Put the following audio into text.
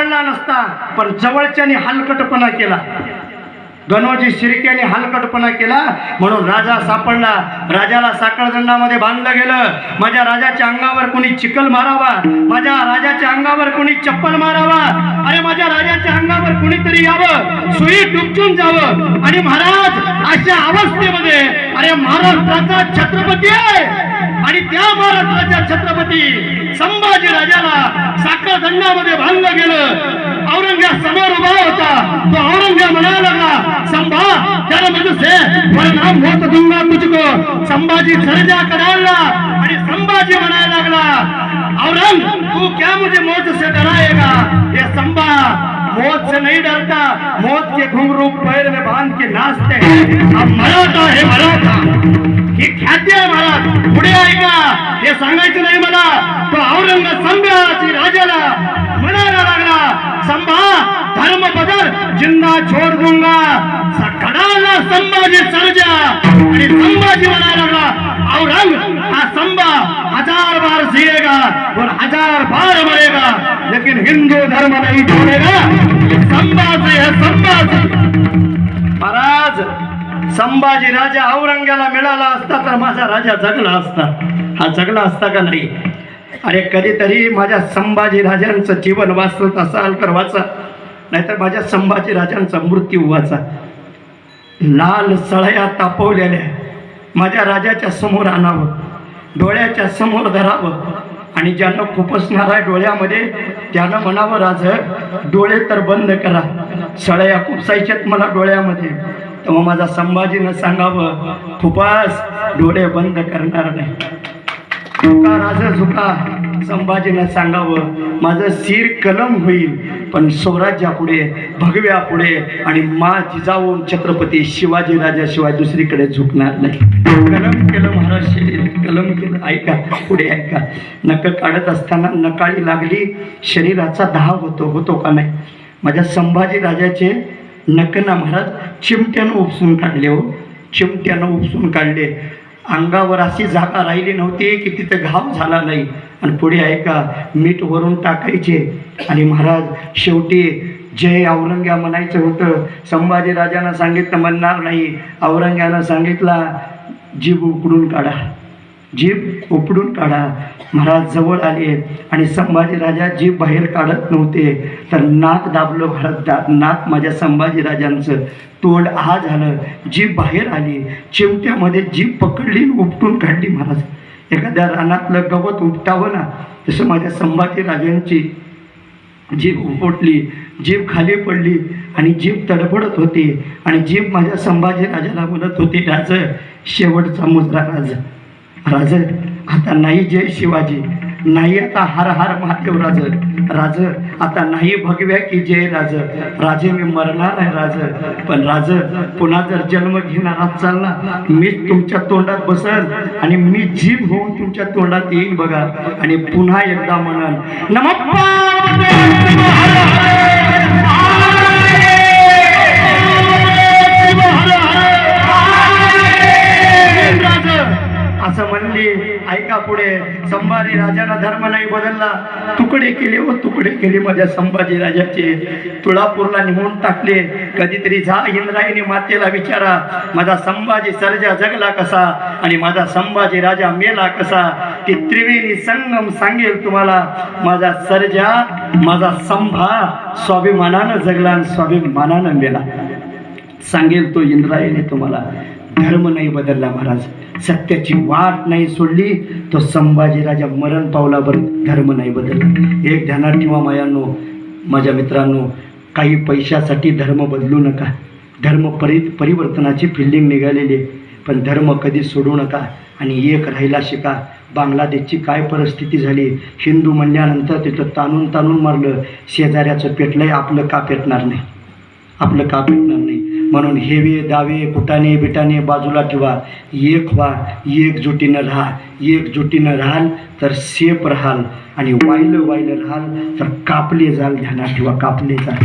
सापडला नसता, पण जवळच्याने हलकटपणा केला. गणोजी शिर्क्याने हलकटपणा केला म्हणून राजा सापडला. राजाला साखळदंडामध्ये बांधलं गेलं. माझ्या राजाच्या अंगावर कोणी चिखल मारावा, माझ्या राजाच्या अंगावर कोणी चप्पल मारावा, अरे माझ्या राजाच्या अंगावर कोणीतरी यावं, सुई डुबचून जावं. आणि महाराज अशा अवस्थेमध्ये, अरे महाराष्ट्राचा छत्रपती आहे आणि त्या महाराष्ट्राच्या छत्रपती संभाजी राजाला साखळदंडामध्ये बांधलं गेलं. औरंगजेब समोर उभा होता. तो औरंगजेब म्हणायला लागला, संभा जरा मुझसे प्रणाम होत दूंगा तुझको. संभाजी सर्जा करायला आणि संभाजी म्हणायला लागला, औरंग तू क्या मुझे मौत से डराएगा? ये संभा मौत से नहीं डरता, मौत के घुंघरू पैर में बांध के नाचते हैं. अब मराठा है मराठा, ही ख्याती आहे महाराज. पुढे ऐका, हे सांगायचं नाही मला. तो औरंग संभाजी राजाला म्हणायला लागला, संभा धर्म बदल जिंदा छोड़ दूंगा. कडाला संभाजी सर्जा आणि संभाजी म्हणायला लागला, औरंग हा संभा 1000 बार जिएगा और 1000 बार मरेगा, लेकिन हिंदू धर्म नहीं छोड़ेगा. संभाजी है संभाजी. महाराज संभाजी राजा औरंग्याला मिळाला असता तर माझा राजा जगला असता. हा जगला असता का नाही? अरे कधीतरी माझ्या संभाजी राजांचं जीवन वाचत असाल तर वाचा, नाहीतर माझ्या संभाजी राजांचा मृत्यू वाचा. लाल सळया तापवलेल्या माझ्या राजाच्या समोर आणावं, डोळ्याच्या समोर धरावं आणि ज्यांना खुपसणार आहे डोळ्यामध्ये त्यानं म्हणावं, राज डोळे तर बंद करा, सळया खुपसायच्यात मला डोळ्यामध्ये. तेव्हा माझा संभाजीनं सांगावं, खुपास डोळे बंद करणार नाही. झुका राजा झुका. संभाजीनं सांगावं, माझं शिर कलम होईल पण स्वराज्यापुढे, भगव्यापुढे आणि मा जिजाऊ छत्रपती शिवाजी राजाशिवाय दुसरीकडे झुकणार नाही. कलम केलं महाराज, कलम केलं. ऐका पुढे ऐका. नख काढत असताना नकाळी लागली, शरीराचा धाव होतो का नाही? माझ्या संभाजी राजाचे नख ना महाराज चिमट्यानं उपसून काढले. हो, चिमट्यानं उपसून काढले. अंगावर अशी जागा राहिली नव्हती की तिथं घाव झाला नाही. आणि पुढे ऐका, मीठ वरून टाकायचे आणि महाराज शेवटी जय औरंग्या म्हणायचं होतं. संभाजी राजानं सांगितलं म्हणणार नाही. औरंग्यानं सांगितला, जीभ उकडून काढा, जीभ उपडून काढा. महाराज जवळ आले आणि संभाजी राजा जीभ बाहेर काढत नव्हते तर नाक दाबलं महाराज. नाक माझ्या संभाजी राजांचं. तोंड आ झालं, जीभ बाहेर आली. चिमट्यामध्ये जीभ पकडली, उपटून काढली. महाराज एखाद्या रानातलं गवत उपटावं ना, तसं माझ्या संभाजी राजांची जीभ उपटली, जीभ खाली पडली आणि जीभ तडफडत होती. आणि जीभ माझ्या संभाजी राजाला बोलत होती, राज शेवटचा मुजरा राज. राज आता नाही जय शिवाजी, नाही आता हर हर महादेव राज. राज आता नाही भगव्या की जय राज. राजे मी मरणार आहे राज, पण राज पुन्हा जर जन्म घेणार असाल ना, मीच तुमच्या तोंडात बसल आणि मी जीभ होऊन तुमच्या तोंडात येईल बघा. आणि पुन्हा एकदा म्हणाल, असं म्हणली. ऐका पुढे, संभाजी राजाला धर्म नाही बदलला, तुकडे केले व तुकडे केले माझ्या संभाजी राजाचे. तुळापूरला निघून टाकले. कधीतरी जा इंद्रायणी मातेला विचारा, माझा संभाजी सर्जा जगला कसा आणि माझा संभाजी राजा मेला कसा. ती त्रिवेणी संगम सांगेल तुम्हाला. माझा सर्जा, माझा संभा स्वाभिमानानं जगला आणि स्वाभिमानानं मेला, सांगेल तो इंद्रायणी तुम्हाला. धर्म नाही बदलला महाराज, सत्याची वाट नाही सोडली, तो संभाजी राजा मरण पावला. बरं धर्म नाही बदलला. एक ध्यानात ठेवा मायांनो, माझ्या मित्रांनो, काही पैशासाठी धर्म बदलू नका. धर्म परिवर्तनाची फिल्डिंग निघालेली आहे, पण धर्म कधी सोडू नका आणि एक राहायला शिका. बांगलादेशची काय परिस्थिती झाली, हिंदू म्हणल्यानंतर तिथं ताणून ताणून मारलं. शेजाऱ्याचं पेटलंय, आपलं का पेटणार नाही? आपलं का पेटणार नाही? म्हणून हेवे दावे फुटाणे बिटाणे बाजूला ठेवा. एक व्हा, एकजुटीनं राहा. एकजुटीनं राहाल तर सेफ राहाल आणि वायलं राहाल तर कापले जाल. ध्यानात ठेवा, कापले जाल.